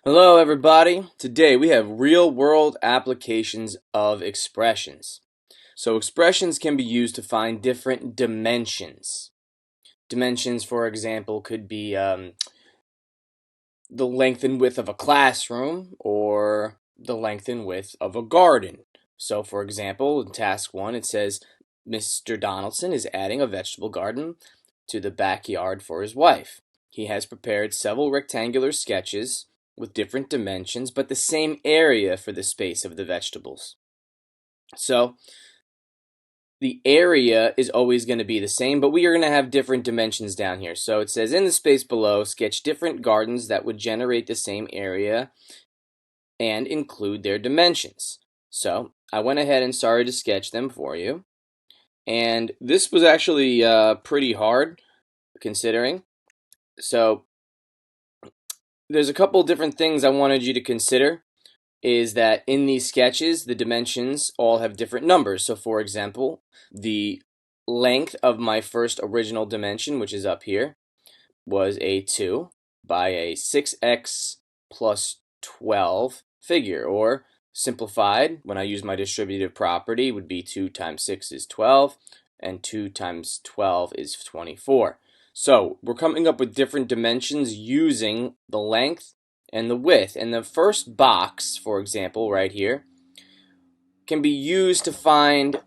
Hello, everybody. Today we have real-world applications of expressions. So expressions can be used to find different dimensions. Dimensions, for example, could be the length and width of a classroom or the length and width of a garden. So, for example, in task 1, it says Mr. Donaldson is adding a vegetable garden to the backyard for his wife. He has prepared several rectangular sketches with different dimensions, but the same area for the space of the vegetables. So, the area is always going to be the same, but we are going to have different dimensions down here. So it says in the space below, sketch different gardens that would generate the same area and include their dimensions. So I went ahead and started to sketch them for you. And this was actually pretty hard considering. So there's a couple different things I wanted you to consider. Is that in these sketches, the dimensions all have different numbers. So for example, the length of my first original dimension, which is up here, was a 2 by a 6x plus 12 figure, or simplified, when I use my distributive property, would be 2 times 6 is 12, and 2 times 12 is 24. So we're coming up with different dimensions using the length and the width. And the first box, for example, right here, can be used to find,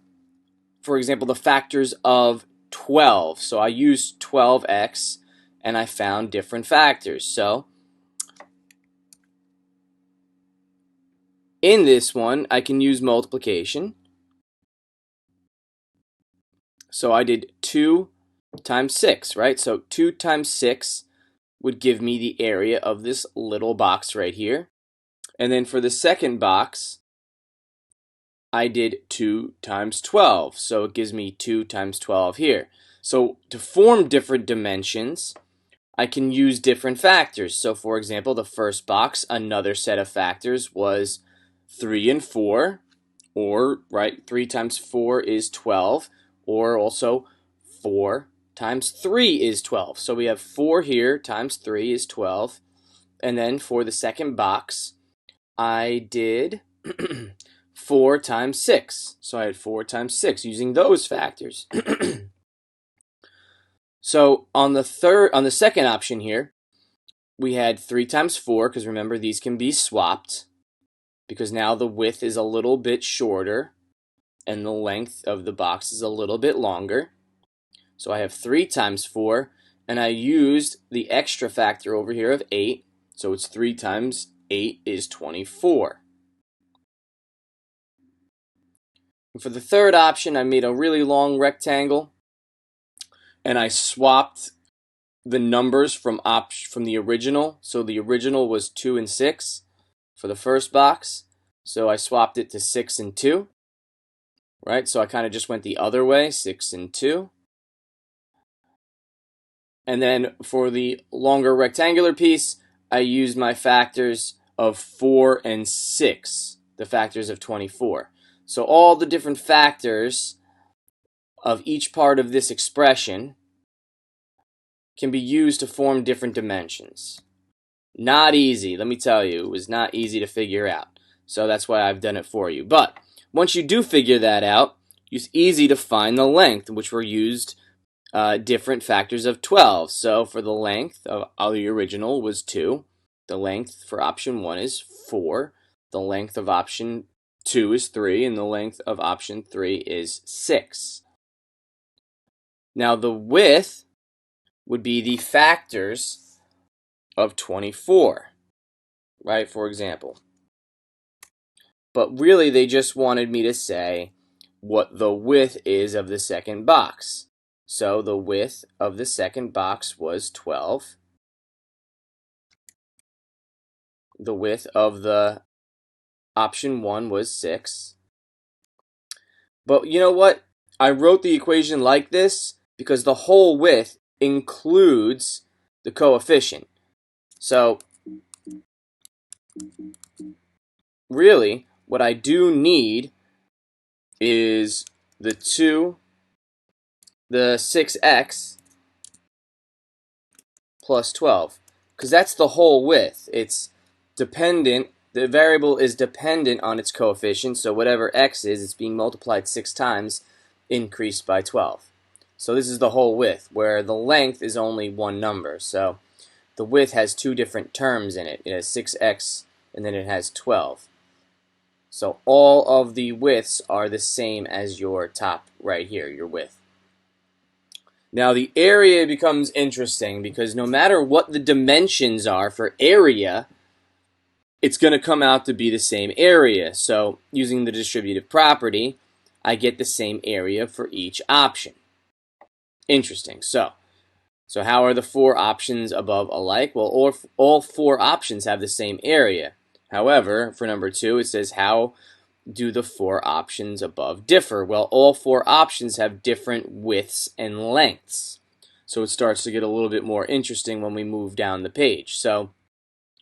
for example, the factors of 12. So I used 12x and I found different factors. So in this one, I can use multiplication. So I did 2 times 6, right? So 2 times 6 would give me the area of this little box right here. And then for the second box, I did 2 times 12. So it gives me 2 times 12 here. So to form different dimensions, I can use different factors. So for example, the first box, another set of factors was 3 and 4, or, right, 3 times 4 is 12, or also 4 times 3 is 12. So we have 4 here times 3 is 12. And then for the second box, I did 4 times 6. So I had 4 times 6 using those factors. So on the second option here, we had 3 times 4, because remember these can be swapped, because now the width is a little bit shorter and the length of the box is a little bit longer. So I have 3 times 4, and I used the extra factor over here of 8, so it's 3 times 8 is 24. And for the third option, I made a really long rectangle, and I swapped the numbers from the original. So the original was 2 and 6 for the first box. So I swapped it to 6 and 2. Right? So I kind of just went the other way, 6 and 2. And then for the longer rectangular piece, I used my factors of 4 and 6, the factors of 24. So all the different factors of each part of this expression can be used to form different dimensions. Not easy, let me tell you. It was not easy to figure out. So that's why I've done it for you. But once you do figure that out, it's easy to find the length, which were used different factors of 12. So for the length of the original was 2. The length for option 1 is 4. The length of option 2 is 3. And the length of option 3 is 6. Now the width would be the factors of 24, right, for example. But really they just wanted me to say what the width is of the second box. So the width of the second box was 12. The width of the option 1 was 6. But you know what? I wrote the equation like this because the whole width includes the coefficient. So really, what I do need is the 6x plus 12, because that's the whole width. It's the variable is dependent on its coefficient, so whatever x is, it's being multiplied 6 times, increased by 12. So this is the whole width, where the length is only one number. So the width has two different terms in it. It has 6x, and then it has 12. So all of the widths are the same as your top right here, your width. Now the area becomes interesting because no matter what the dimensions are for area, it's going to come out to be the same area. So using the distributive property, I get the same area for each option. Interesting. So how are the four options above alike? Well, all four options have the same area. However, for number 2, it says, how do the four options above differ? Well, all four options have different widths and lengths. So it starts to get a little bit more interesting when we move down the page. So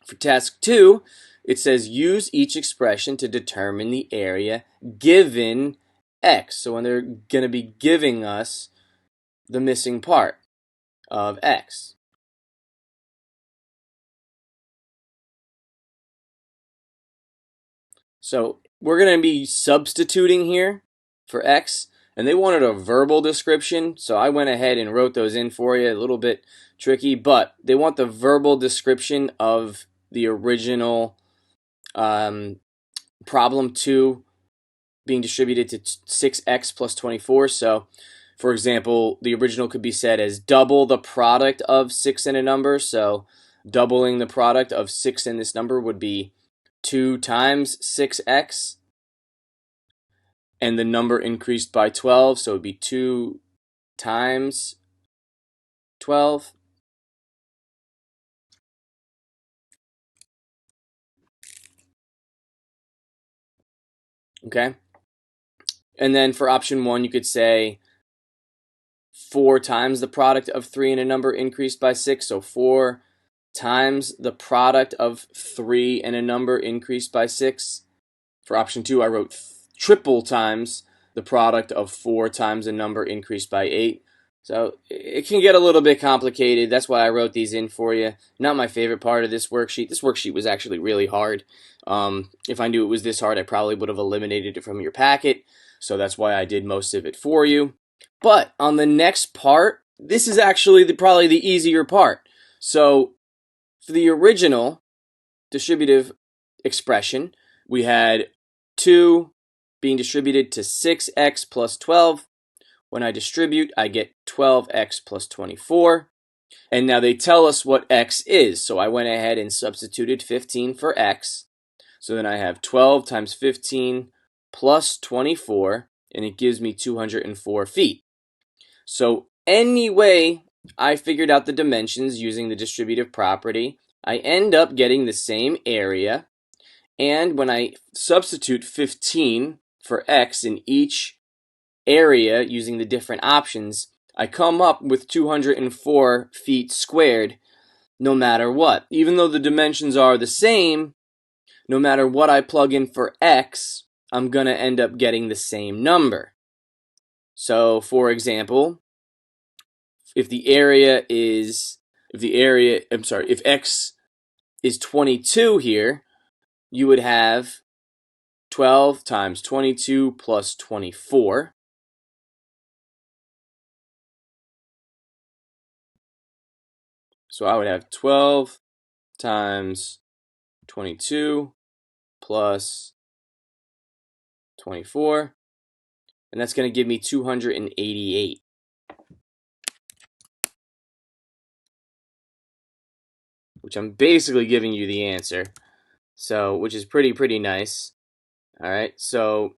for task 2, it says use each expression to determine the area given x. So when they're going to be giving us the missing part of x. So we're going to be substituting here for x, and they wanted a verbal description, so I went ahead and wrote those in for you. A little bit tricky, but they want the verbal description of the original problem 2 being distributed to 6x plus 24. So, for example, the original could be said as double the product of 6 and a number. So doubling the product of 6 and this number would be 2 times 6x. And the number increased by 12, so it would be 2 times 12. Okay? And then for option 1, you could say 4 times the product of 3 and a number increased by 6. So 4 times the product of 3 and a number increased by 6. For option 2, I wrote triple times the product of 4 times a number increased by 8. So it can get a little bit complicated. That's why I wrote these in for you. Not my favorite part of this worksheet. This worksheet was actually really hard. If I knew it was this hard, I probably would have eliminated it from your packet. So that's why I did most of it for you. But on the next part, this is actually probably the easier part. So for the original distributive expression, we had 2 being distributed to 6x plus 12. When I distribute, I get 12x plus 24. And now they tell us what x is. So I went ahead and substituted 15 for x. So then I have 12 times 15 plus 24, and it gives me 204 feet. So anyway, I figured out the dimensions using the distributive property. I end up getting the same area. And when I substitute 15 for x in each area using the different options, I come up with 204 feet squared no matter what. Even though the dimensions are the same, no matter what I plug in for x, I'm going to end up getting the same number. So, for example, if x is 22 here, you would have 12 times 22 plus 24. So I would have 12 times 22 plus 24. And that's going to give me 288. Which I'm basically giving you the answer. So, which is pretty nice. All right. So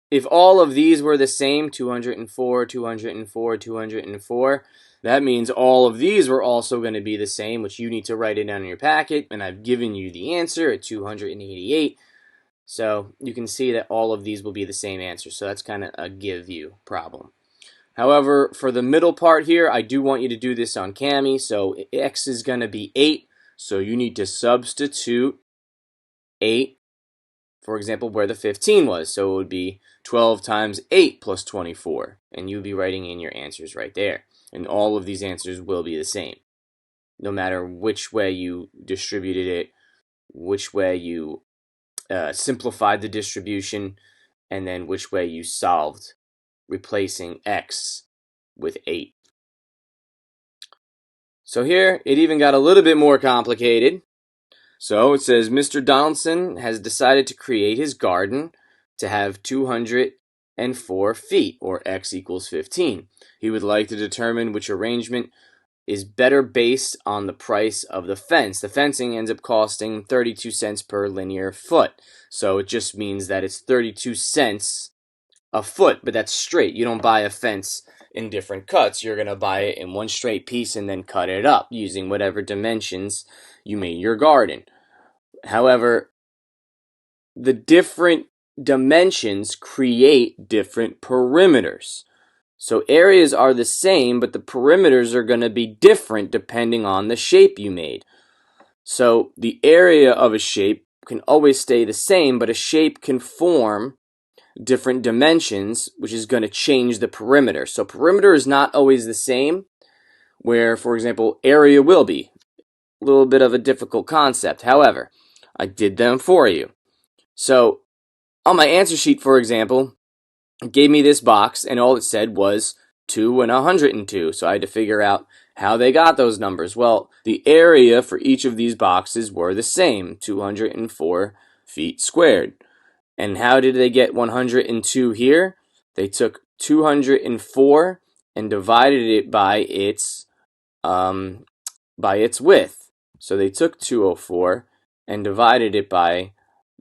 if all of these were the same, 204, 204, 204, that means all of these were also going to be the same, which you need to write it down in your packet, and I've given you the answer at 288. So you can see that all of these will be the same answer, so that's kind of a give you problem. However, for the middle part here, I do want you to do this on Kami, so x is going to be 8, so you need to substitute 8, for example, where the 15 was. So it would be 12 times 8 plus 24. And you'd be writing in your answers right there. And all of these answers will be the same, no matter which way you distributed it which way you simplified the distribution, and then which way you solved, replacing x with 8. So here, it even got a little bit more complicated. So it says, Mr. Donaldson has decided to create his garden to have 204 feet, or x equals 15. He would like to determine which arrangement is better based on the price of the fence. The fencing ends up costing 32 cents per linear foot. So it just means that it's 32 cents a foot, but that's straight. You don't buy a fence in different cuts. You're going to buy it in one straight piece and then cut it up using whatever dimensions you made your garden. However, the different dimensions create different perimeters. So areas are the same, but the perimeters are going to be different depending on the shape you made. So the area of a shape can always stay the same, but a shape can form different dimensions, which is going to change the perimeter. So perimeter is not always the same, where, for example, area will be. A little bit of a difficult concept. However, I did them for you. So on my answer sheet, for example, it gave me this box, and all it said was 2 and 102. So I had to figure out how they got those numbers. Well, the area for each of these boxes were the same, 204 feet squared. And how did they get 102 here? They took 204 and divided it by its width. So they took 204 and divided it by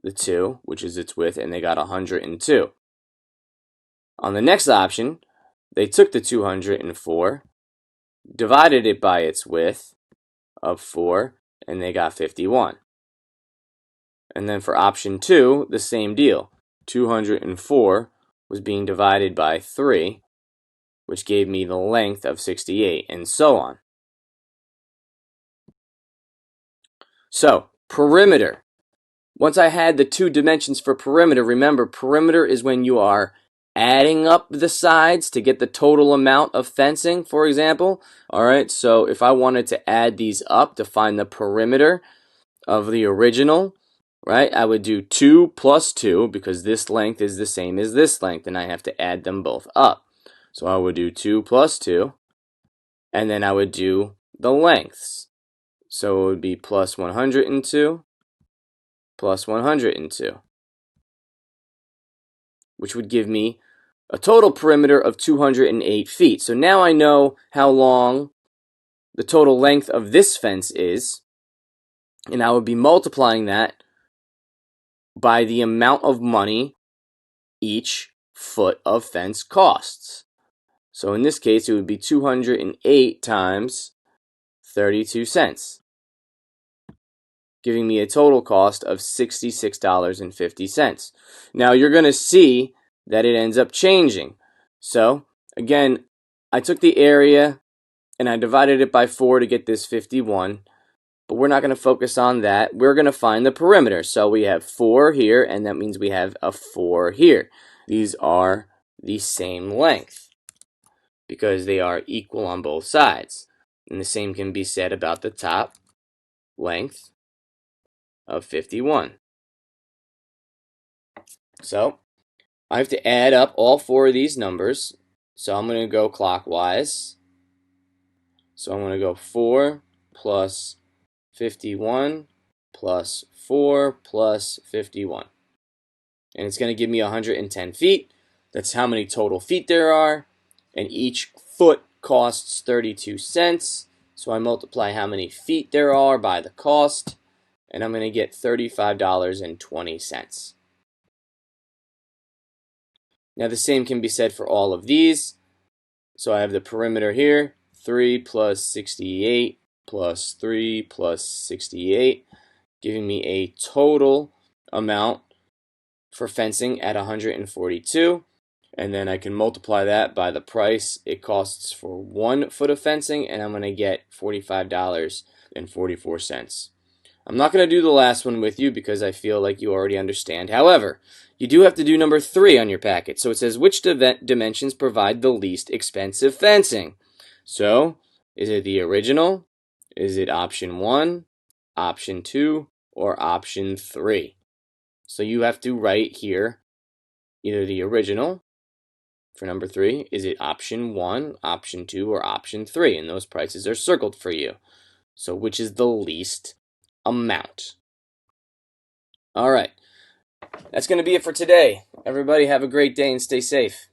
the 2, which is its width, and they got 102. On the next option, they took the 204, divided it by its width of 4, and they got 51. And then for option 2, the same deal. 204 was being divided by 3, which gave me the length of 68, and so on. So, perimeter. Once I had the two dimensions for perimeter, remember, perimeter is when you are adding up the sides to get the total amount of fencing, for example. Alright, so if I wanted to add these up to find the perimeter of the original, right, I would do 2 plus 2, because this length is the same as this length, and I have to add them both up. So I would do 2 plus 2, and then I would do the lengths. So it would be plus 102 plus 102, which would give me a total perimeter of 208 feet. So now I know how long the total length of this fence is, and I would be multiplying that by the amount of money each foot of fence costs. So in this case, it would be 208 times 32 cents, giving me a total cost of $66.50. Now you're going to see that it ends up changing. So again, I took the area and I divided it by 4 to get this 51. But we're not going to focus on that. We're going to find the perimeter. So we have 4 here, and that means we have a 4 here. These are the same length because they are equal on both sides. And the same can be said about the top length of 51. So I have to add up all 4 of these numbers. So I'm going to go clockwise. So I'm going to go 4 plus 51 plus 4 plus 51. And it's going to give me 110 feet. That's how many total feet there are. And each foot costs 32 cents. So I multiply how many feet there are by the cost, and I'm going to get $35.20. Now the same can be said for all of these. So I have the perimeter here, 3 plus 68 plus 3 plus 68, giving me a total amount for fencing at 142. And then I can multiply that by the price it costs for 1 foot of fencing, and I'm going to get $45.44. I'm not going to do the last one with you because I feel like you already understand. However, you do have to do number 3 on your packet. So it says, which dimensions provide the least expensive fencing? So, is it the original? Is it option 1, option 2, or option 3. So you have to write here either the original for number 3, is it option 1, option 2, or option 3? And those prices are circled for you. So which is the least amount? All right, that's going to be it for today. Everybody have a great day and stay safe.